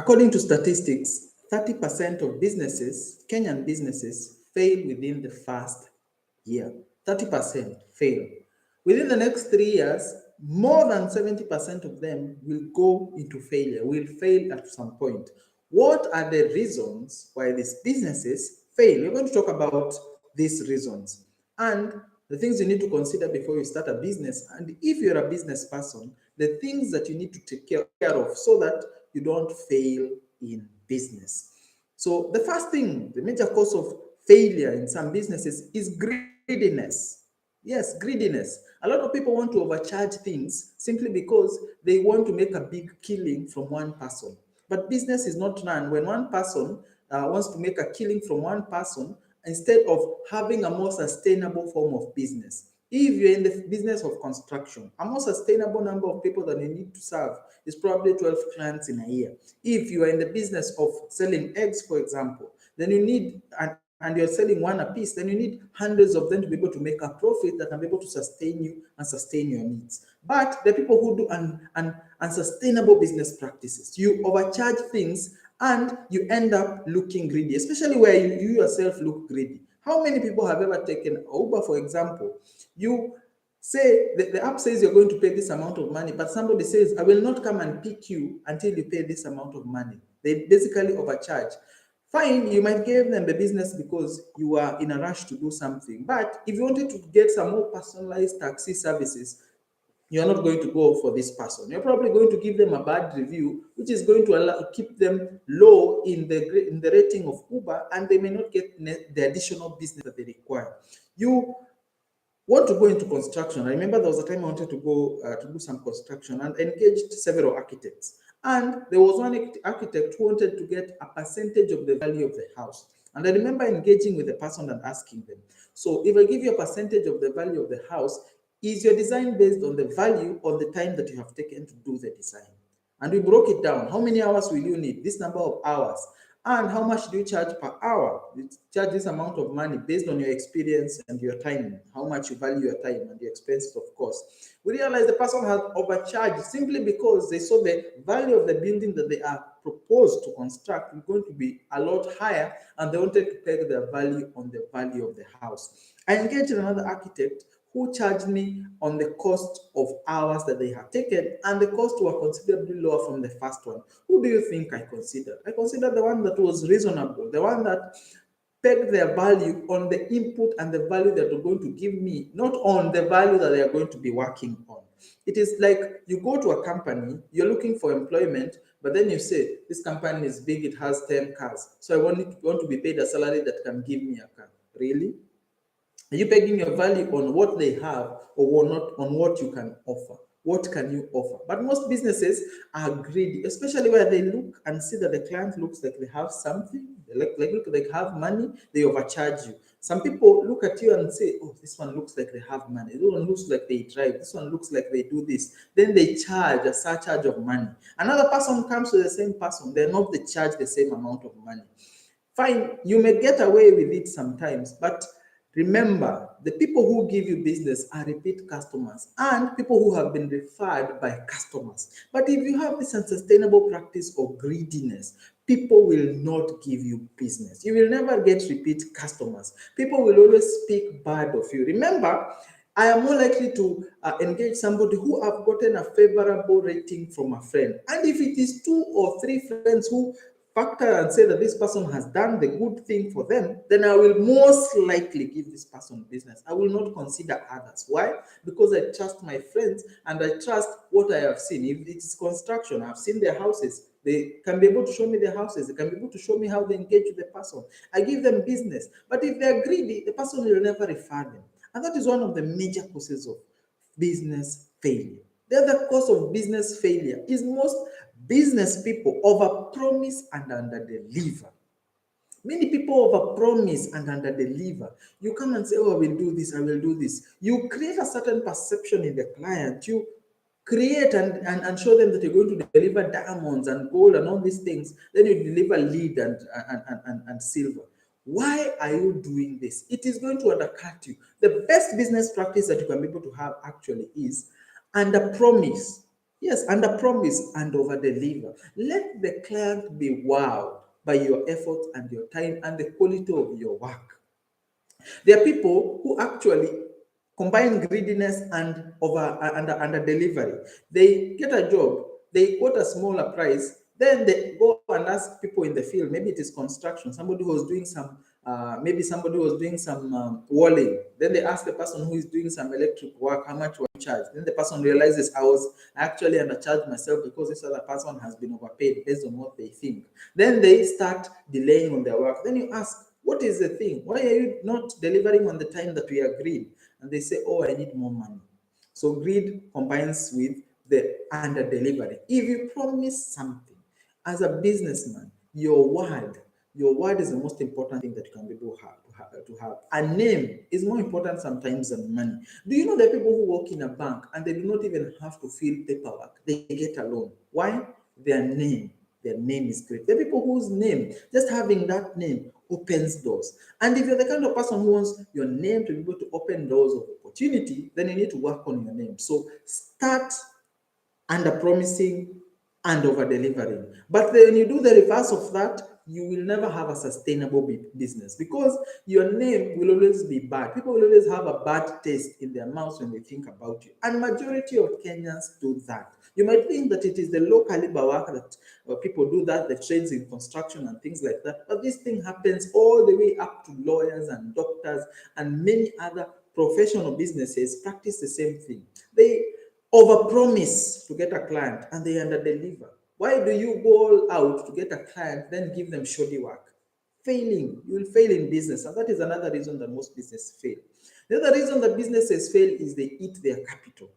According to statistics, 30% of businesses, Kenyan businesses, fail within the first year. 30% fail. Within the next 3 years, more than 70% of them will go into failure, will fail at some point. What are the reasons why these businesses fail? We're going to talk about these reasons and the things you need to consider before you start a business. And if you're a business person, the things that you need to take care of so that you don't fail in business. So the first thing, the major cause of failure in some businesses is greediness. Yes, greediness. A lot of people want to overcharge things simply because they want to make a big killing from one person. But business is not run when one person wants to make a killing from one person instead of having a more sustainable form of business. If you're in the business of construction, a more sustainable number of people that you need to serve is probably 12 clients in a year. If you are in the business of selling eggs, for example, then you need, and you're selling one a piece, then you need hundreds of them to be able to make a profit that can be able to sustain you and sustain your needs. But the people who do unsustainable business practices, you overcharge things and you end up looking greedy, especially where you yourself look greedy. How many people have ever taken Uber, for example? You say the app says you're going to pay this amount of money, but somebody says, I will not come and pick you until you pay this amount of money. They basically overcharge. Fine, you might give them the business because you are in a rush to do something. But if you wanted to get some more personalized taxi services, you're not going to go for this person. You're probably going to give them a bad review, which is going to keep them low in the rating of Uber, and they may not get the additional business that they require. You want to go into construction. I remember there was a time I wanted to go to do some construction and engaged several architects. And there was one architect who wanted to get a percentage of the value of the house. And I remember engaging with the person and asking them, so if I give you a percentage of the value of the house, is your design based on the value or the time that you have taken to do the design? And we broke it down. How many hours will you need? This number of hours. And how much do you charge per hour? You charge this amount of money based on your experience and your time, how much you value your time and your expenses, of course. We realized the person had overcharged simply because they saw the value of the building that they are proposed to construct is going to be a lot higher, and they wanted to peg their value on the value of the house. I engaged another architect who charged me on the cost of hours that they had taken, and the costs were considerably lower from the first one. Who do you think I considered? I considered the one that was reasonable, the one that peg their value on the input and the value that they're going to give me, not on the value that they are going to be working on. It is like you go to a company, you're looking for employment, but then you say, this company is big, it has 10 cars. So I want to be paid a salary that can give me a car. Really? Are you pegging your value on what they have or not on what you can offer? What can you offer? But most businesses are greedy, especially where they look and see that the client looks like they have something, they look like they have money, they overcharge you. Some people look at you and say, oh, this one looks like they have money. This one looks like they drive. This one looks like they do this. Then they charge a surcharge of money. Another person comes to the same person. They're not they charge the same amount of money. Fine, you may get away with it sometimes, but remember, the people who give you business are repeat customers and people who have been referred by customers. But if you have this unsustainable practice of greediness, people will not give you business. You will never get repeat customers. People will always speak bad of you. Remember, I am more likely to engage somebody who have gotten a favorable rating from a friend. And if it is 2 or 3 friends who factor and say that this person has done the good thing for them, then I will most likely give this person business. I will not consider others. Why? Because I trust my friends and I trust what I have seen. If it's construction, I've seen their houses. They can be able to show me their houses. They can be able to show me how they engage with the person. I give them business. But if they're greedy, the person will never refer them. And that is one of the major causes of business failure. The other cause of business failure is most business people overpromise and underdeliver. Many people overpromise and underdeliver. You come and say, oh, I will do this, I will do this. You create a certain perception in the client. You create and show them that you're going to deliver diamonds and gold and all these things. Then you deliver lead and silver. Why are you doing this? It is going to undercut you. The best business practice that you can be able to have actually is under promise Yes, under promise and over deliver. Let the client be wowed by your effort and your time and the quality of your work. There are people who actually combine greediness and under delivery. They get a job, they quote a smaller price, then they go and ask people in the field. Maybe it is construction. Somebody who was doing some, maybe somebody who was doing some walling. Then they ask the person who is doing some electric work, how much will you charge? Then the person realizes I was actually undercharged myself because this other person has been overpaid based on what they think. Then they start delaying on their work. Then you ask, what is the thing? Why are you not delivering on the time that we agreed? And they say, oh, I need more money. So greed combines with the under delivery. If you promise something as a businessman, your word is the most important thing that you can be able to have. A name is more important sometimes than money. Do you know the people who work in a bank and they do not even have to fill paperwork? They get a loan. Why? Their name. Their name is great. The people whose name, just having that name opens doors. And if you're the kind of person who wants your name to be able to open doors of opportunity, then you need to work on your name. So start under promising and over delivering. But then you do the reverse of that, you will never have a sustainable business because your name will always be bad. People will always have a bad taste in their mouths when they think about you. And majority of Kenyans do that. You might think that it is the low caliber work that people do that, the trades in construction and things like that. But this thing happens all the way up to lawyers and doctors and many other professional businesses practice the same thing. They overpromise to get a client and they underdeliver. Why do you go all out to get a client, then give them shoddy work? Failing. You will fail in business. And that is another reason that most businesses fail. The other reason that businesses fail is they eat their capital.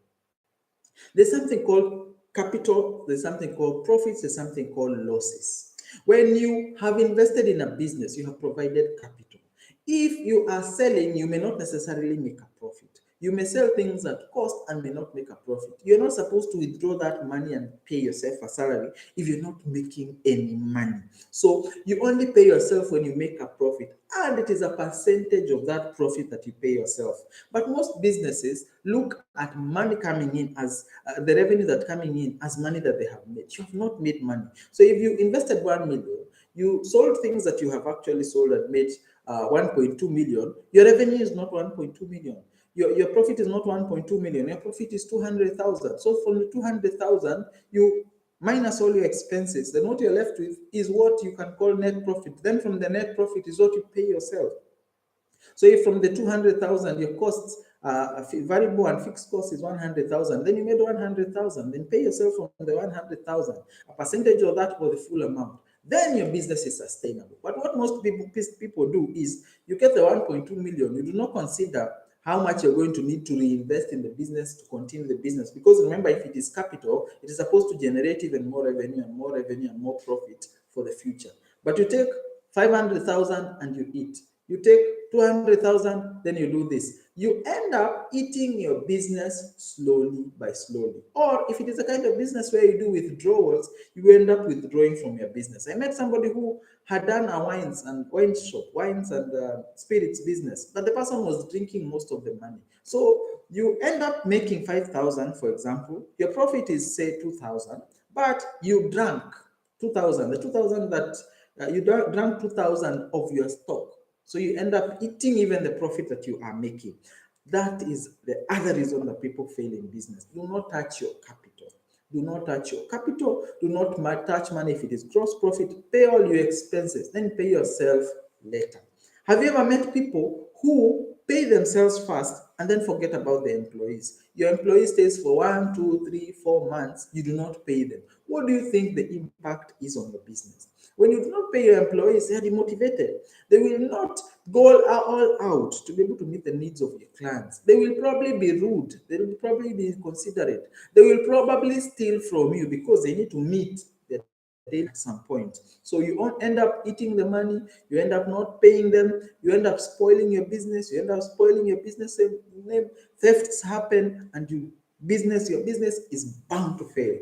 There's something called capital, there's something called profits, there's something called losses. When you have invested in a business, you have provided capital. If you are selling, you may not necessarily make a profit. You may sell things at cost and may not make a profit. You're not supposed to withdraw that money and pay yourself a salary if you're not making any money. So you only pay yourself when you make a profit, and it is a percentage of that profit that you pay yourself. But most businesses look at money coming in as the revenue that coming in as money that they have made. You have not made money. So if you invested 1 million, you sold things that you have actually sold and made 1.2 million, your revenue is not 1.2 million. Your profit is not 1.2 million, your profit is 200,000. So from the 200,000, you minus all your expenses, then what you're left with is what you can call net profit. Then from the net profit is what you pay yourself. So if from the 200,000, your costs, variable and fixed cost is 100,000, then you made 100,000, then pay yourself from the 100,000, a percentage of that for the full amount. Then your business is sustainable. But what most people do is you get the 1.2 million, you do not consider how much you're going to need to reinvest in the business to continue the business. Because remember, if it is capital, it is supposed to generate even more revenue and more revenue and more profit for the future. But you take 500,000 and you eat. You take 200,000, then you do this. You end up eating your business slowly by slowly. Or if it is a kind of business where you do withdrawals, you end up withdrawing from your business. I met somebody who had done a wines and spirits business, but the person was drinking most of the money. So you end up making 5,000, for example. Your profit is say 2,000, but you drank 2,000. The 2,000 that you drank 2,000 of your stock. So you end up eating even the profit that you are making. That is the other reason that people fail in business. Do not touch your capital. Do not touch your capital. Do not touch money if it is gross profit. Pay all your expenses, then pay yourself later. Have you ever met people who pay themselves first and then forget about the employees? Your employee stays for 1, 2, 3, 4 months. You do not pay them. What do you think the impact is on your business? When you do not pay your employees, they are demotivated. They will not go all out to be able to meet the needs of your clients. They will probably be rude. They will probably be inconsiderate. They will probably steal from you because they need to meet their daily at some point. So you end up eating the money, you end up not paying them, you end up spoiling your business, you end up spoiling your business name, thefts happen, and your business is bound to fail.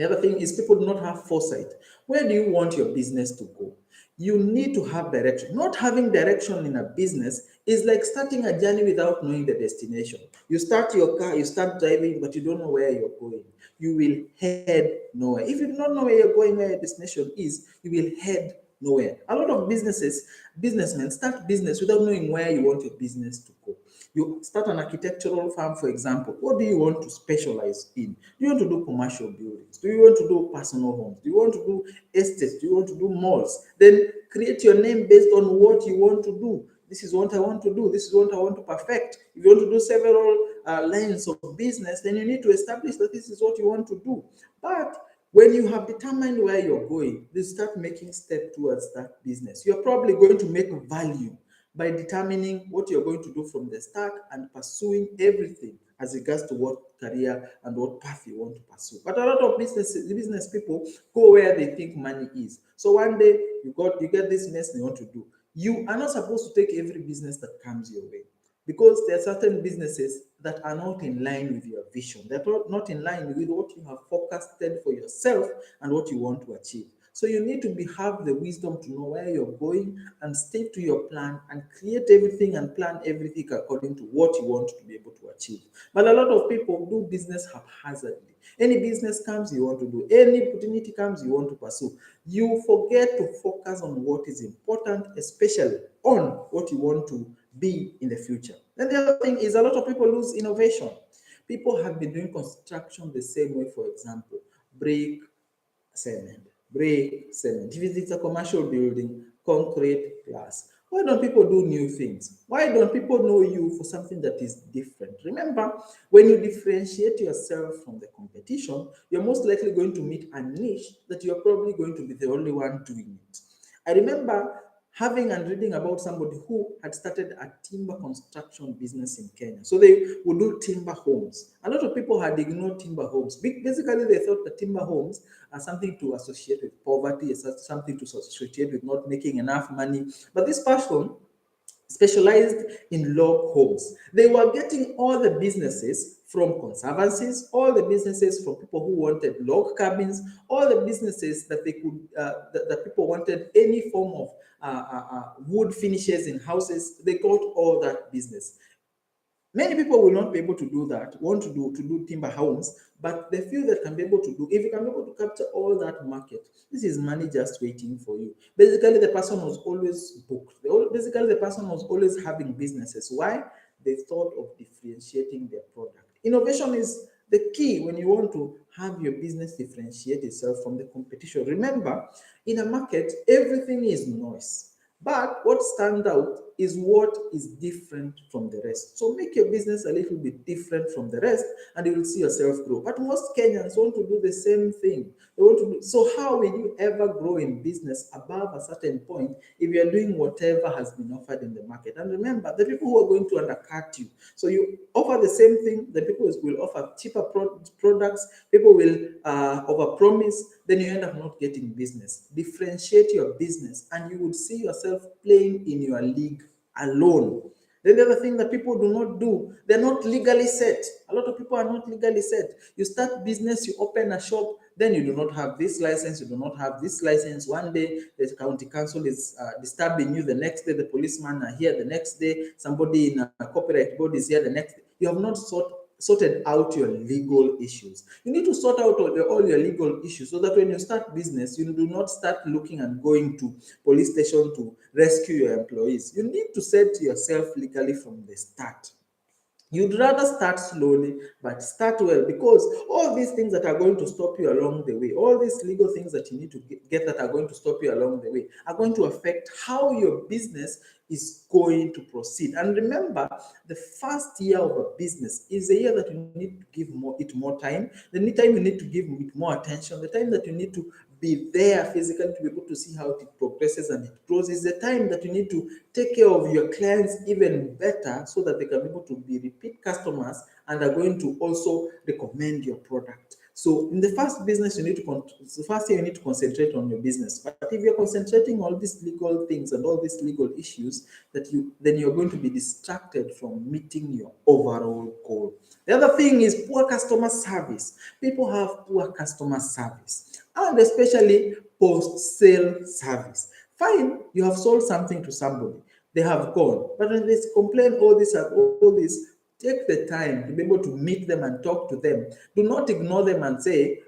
The other thing is people do not have foresight. Where do you want your business to go? You need to have direction. Not having direction in a business is like starting a journey without knowing the destination. You start your car, you start driving, but you don't know where you're going. You will head nowhere. If you do not know where you're going, where your destination is, you will head nowhere. A lot of businessmen start business without knowing where you want your business to go. You start an architectural firm, for example. What do you want to specialize in? Do you want to do commercial buildings? Do you want to do personal homes? Do you want to do estates? Do you want to do malls? Then create your name based on what you want to do. This is what I want to do. This is what I want to perfect. If you want to do several lines of business, then you need to establish that this is what you want to do. But when you have determined where you're going, you start making steps towards that business. You're probably going to make value by determining what you're going to do from the start and pursuing everything as regards to what career and what path you want to pursue. But a lot of business people go where they think money is. So one day you get this mess you want to do. You are not supposed to take every business that comes your way, because there are certain businesses that are not in line with your vision. They're not in line with what you have forecasted for yourself and what you want to achieve. So you need to have the wisdom to know where you're going and stick to your plan and create everything and plan everything according to what you want to be able to achieve. But a lot of people do business haphazardly. Any business comes, you want to do. Any opportunity comes, you want to pursue. You forget to focus on what is important, especially on what you want to be in the future. Then the other thing is a lot of people lose innovation. People have been doing construction the same way, for example, brick, cement, brick, cement. If it's a commercial building, concrete, glass. Why don't people do new things? Why don't people know you for something that is different? Remember, when you differentiate yourself from the competition, you're most likely going to meet a niche that you're probably going to be the only one doing it. I remember having and reading about somebody who had started a timber construction business in Kenya. So they would do timber homes. A lot of people had ignored timber homes. Basically, they thought that timber homes are something to associate with poverty, something to associate with not making enough money. But this person specialized in log homes. They were getting all the businesses from conservancies, all the businesses from people who wanted log cabins, all the businesses that they could, that people wanted any form of wood finishes in houses. They got all that business. Many people will not be able to do that, want to do timber homes, but the few that can be able to do, if you can be able to capture all that market, this is money just waiting for you. Basically, the person was always booked. Basically, the person was always having businesses. Why? They thought of differentiating their product. Innovation is the key when you want to have your business differentiate itself from the competition. Remember, in a market, everything is noise. But what stands out is what is different from the rest. So make your business a little bit different from the rest, and you will see yourself grow. But most Kenyans want to do the same thing. They want to do, so how will you ever grow in business above a certain point if you are doing whatever has been offered in the market? And remember, the people who are going to undercut you. So you offer the same thing, the people will offer cheaper products, people will overpromise, then you end up not getting business. Differentiate your business, and you would see yourself playing in your league alone. Then the other thing that people do not do, they're not legally set. A lot of people are not legally set. You start business, you open a shop, then you do not have this license, you do not have this license. One day, the county council is disturbing you. The next day, the policemen are here. The next day, somebody in a copyright board is here. The next day, you have not sorted out your legal issues. You need to sort out all your legal issues so that when you start business, you do not start looking and going to police station to rescue your employees. You need to set yourself legally from the start. You'd rather start slowly, but start well, because all these things that are going to stop you along the way, all these legal things that you need to get that are going to stop you along the way, are going to affect how your business is going to proceed. And remember, the first year of a business is a year that you need to give it more time, the time you need to give it more attention, the time that you need to be there physically to be able to see how it progresses and it grows, is the time that you need to take care of your clients even better so that they can be able to be repeat customers and are going to also recommend your product. So in the first business, you need to the first thing you need to concentrate on your business. But if you're concentrating all these legal things and all these legal issues, then you're going to be distracted from meeting your overall goal. The other thing is poor customer service. People have poor customer service, and especially post-sale service. Fine, you have sold something to somebody, they have gone, but when they complain all this, take the time to be able to meet them and talk to them. Do not ignore them and say,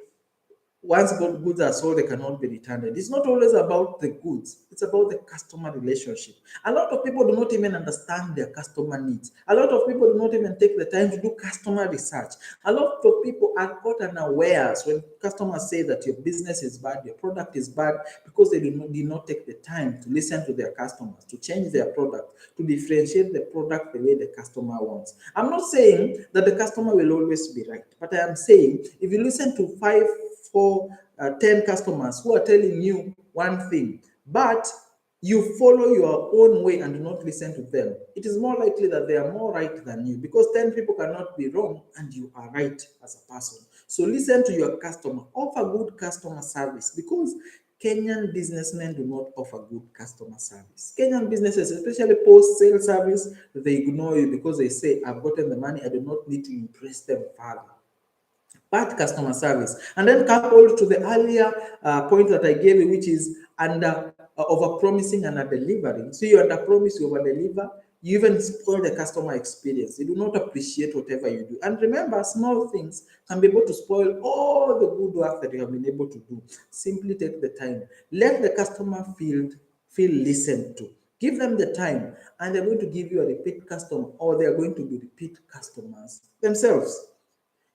once goods are sold, they cannot be returned. It's not always about the goods, it's about the customer relationship. A lot of people do not even understand their customer needs. A lot of people do not even take the time to do customer research. A lot of people are caught unawares when customers say that your business is bad, your product is bad, because they did not take the time to listen to their customers, to change their product, to differentiate the product the way the customer wants. I'm not saying that the customer will always be right, but I am saying if you listen to 10 customers who are telling you one thing, but you follow your own way and do not listen to them, it is more likely that they are more right than you, because 10 people cannot be wrong and you are right as a person. So listen to your customer, offer good customer service, because Kenyan businessmen do not offer good customer service. Kenyan businesses, especially post-sale service, they ignore you because they say, I've gotten the money, I do not need to impress them further. Bad customer service. And then coupled to the earlier point that I gave you, which is over promising and under delivering. So you under promise, you over deliver, you even spoil the customer experience. They do not appreciate whatever you do. And remember, small things can be able to spoil all the good work that you have been able to do. Simply take the time. Let the customer feel listened to. Give them the time, and they're going to give you a repeat customer, or they're going to be repeat customers themselves.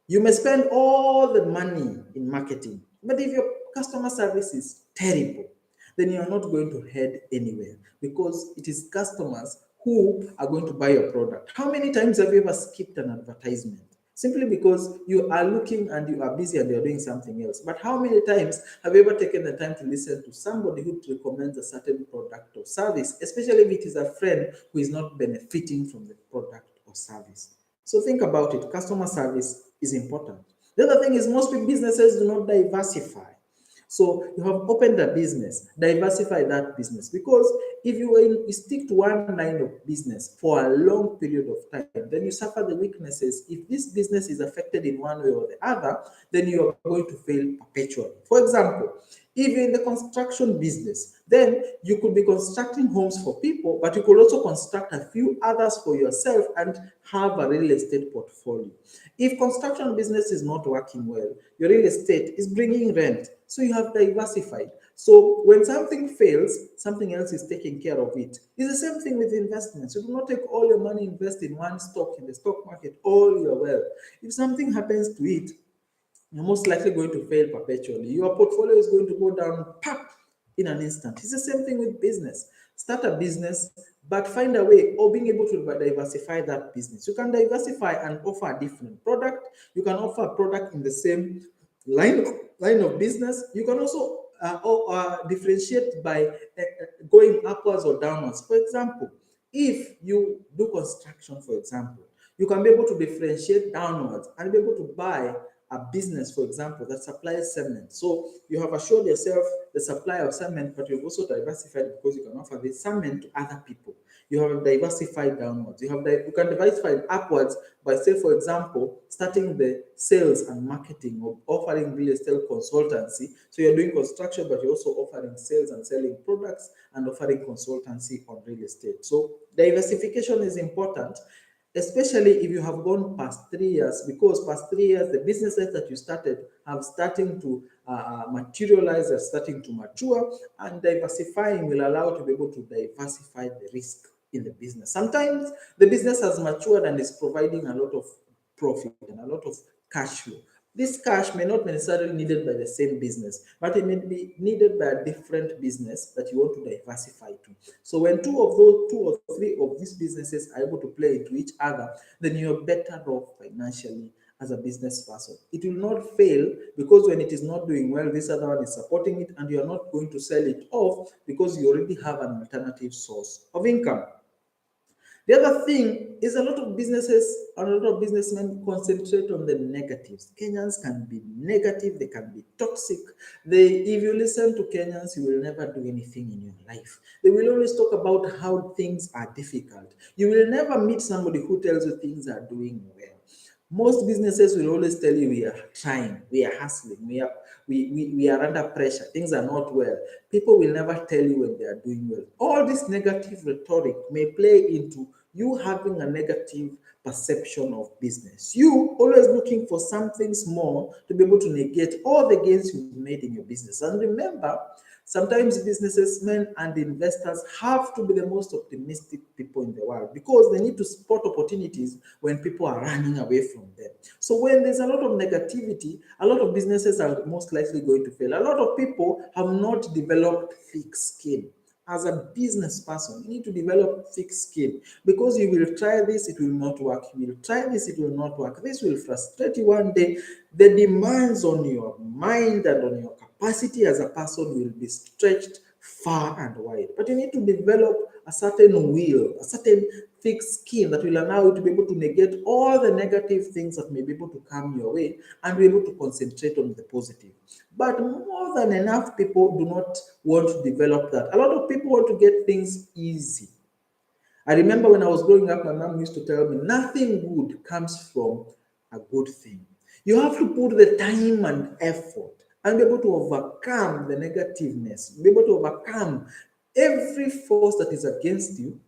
You may spend all the money in marketing, but if your customer service is terrible, then you're not going to head anywhere, because it is customers who are going to buy your product. How many times have you ever skipped an advertisement? Simply because you are looking and you are busy and you're doing something else. But how many times have you ever taken the time to listen to somebody who recommends a certain product or service, especially if it is a friend who is not benefiting from the product or service? So think about it. Customer service is important. The other thing is most businesses do not diversify. So you have opened a business, diversify that business, because if you stick to one line of business for a long period of time, then you suffer the weaknesses. If this business is affected in one way or the other, then you are going to fail perpetually. For example, if you're in the construction business, then you could be constructing homes for people, but you could also construct a few others for yourself and have a real estate portfolio. If construction business is not working well, your real estate is bringing rent, so you have diversified. So when something fails, something else is taking care of it. It's the same thing with investments. You do not take all your money, invest in one stock in the stock market, all your wealth. If something happens to it, you're most likely going to fail perpetually. Your portfolio is going to go down pop in an instant. It's the same thing with business. Start a business, but find a way of being able to diversify that business. You can diversify and offer a different product. You can offer a product in the same line of business. You can also differentiate by going upwards or downwards. For example, if you do construction, for example, you can be able to differentiate downwards and be able to buy a business, for example, that supplies cement. So you have assured yourself the supply of cement, but you've also diversified because you can offer this cement to other people. You have diversified downwards. You can diversify upwards by, say, for example, starting the sales and marketing of offering real estate consultancy. So you're doing construction, but you're also offering sales and selling products and offering consultancy on real estate. So diversification is important, especially if you have gone past 3 years, because past 3 years, the businesses that you started have starting to materialize, are starting to mature, and diversifying will allow you to be able to diversify the risk in the business. Sometimes the business has matured and is providing a lot of profit and a lot of cash flow. This cash may not necessarily needed by the same business, but it may be needed by a different business that you want to diversify to. So when two or three of these businesses are able to play into each other, then you're better off financially as a business person. It will not fail, because when it is not doing well, this other one is supporting it, and you're not going to sell it off because you already have an alternative source of income. The other thing is a lot of businesses and a lot of businessmen concentrate on the negatives. Kenyans can be negative, they can be toxic. If you listen to Kenyans, you will never do anything in your life. They will always talk about how things are difficult. You will never meet somebody who tells you things are doing well. Most businesses will always tell you we are trying, we are hustling, we are under pressure, things are not well. People will never tell you when they are doing well. All this negative rhetoric may play into you having a negative perception of business. You always looking for something small to be able to negate all the gains you've made in your business. And remember, sometimes businessmen and investors have to be the most optimistic people in the world because they need to spot opportunities when people are running away from them. So when there's a lot of negativity, a lot of businesses are most likely going to fail. A lot of people have not developed thick skin. As a business person, you need to develop thick skin because you will try this, it will not work. You will try this, it will not work. This will frustrate you one day. The demands on your mind and on your capacity as a person will be stretched far and wide. But you need to develop a certain will, a certain thick skin that will allow you to be able to negate all the negative things that may be able to come your way and be able to concentrate on the positive. But more than enough people do not want to develop that. A lot of people want to get things easy. I remember when I was growing up, my mom used to tell me nothing good comes from a good thing. You have to put the time and effort and be able to overcome the negativeness, be able to overcome every force that is against you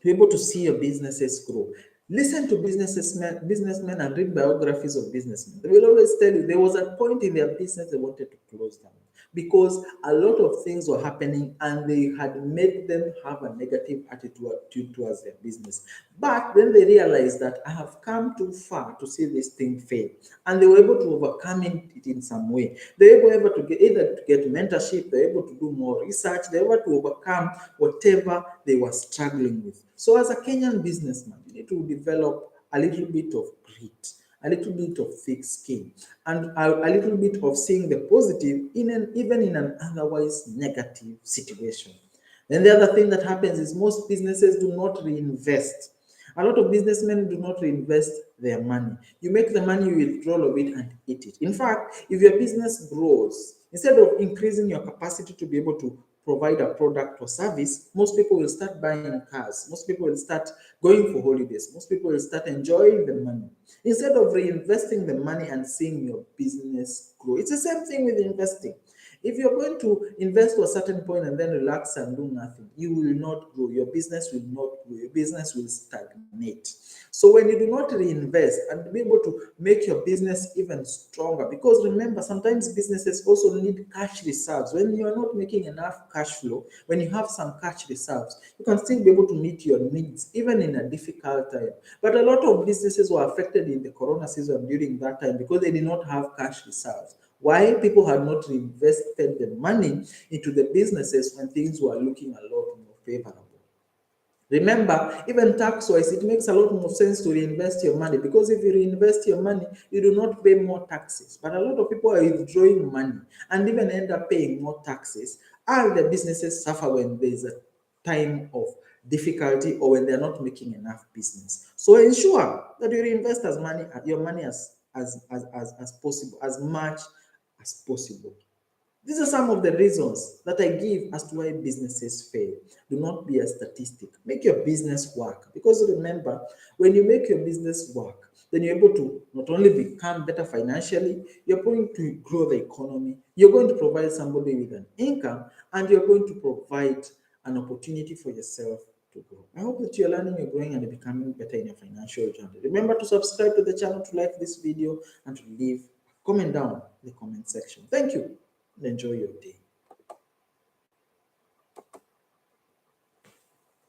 to be able to see your businesses grow. Listen to businessmen and read biographies of businessmen. They will always tell you there was a point in their business they wanted to close down because a lot of things were happening and they had made them have a negative attitude towards their business. But then they realized that I have come too far to see this thing fail, and they were able to overcome it in some way. They were able to get either to get mentorship, they were able to do more research, they were able to overcome whatever they were struggling with. So, as a Kenyan businessman, you need to develop a little bit of grit, a little bit of thick skin, and a little bit of seeing the positive even in an otherwise negative situation. Then the other thing that happens is most businesses do not reinvest. A lot of businessmen do not reinvest their money. You make the money, you withdraw of it and eat it. In fact, if your business grows, instead of increasing your capacity to be able to provide a product or service, most people will start buying cars. Most people will start going for holidays. Most people will start enjoying the money instead of reinvesting the money and seeing your business grow. It's the same thing with investing. If you're going to invest to a certain point and then relax and do nothing, you will not grow. Your business will not grow. Your business will stagnate. So when you do not reinvest and be able to make your business even stronger, because remember, sometimes businesses also need cash reserves. When you are not making enough cash flow, when you have some cash reserves, you can still be able to meet your needs even in a difficult time. But a lot of businesses were affected in the corona season during that time because they did not have cash reserves. Why? People had not invested the money into the businesses when things were looking a lot more favorable. Remember, even tax-wise, it makes a lot more sense to reinvest your money because if you reinvest your money, you do not pay more taxes. But a lot of people are withdrawing money and even end up paying more taxes, and the businesses suffer when there's a time of difficulty or when they're not making enough business. So ensure that you reinvest your money as possible, as much as possible. These are some of the reasons that I give as to why businesses fail. Do not be a statistic. Make your business work. Because remember, when you make your business work, then you're able to not only become better financially, you're going to grow the economy, you're going to provide somebody with an income, and you're going to provide an opportunity for yourself to grow. I hope that you're learning, you're growing, and you're becoming better in your financial journey. Remember to subscribe to the channel, to like this video, and to leave a comment down in the comment section. Thank you and enjoy your day.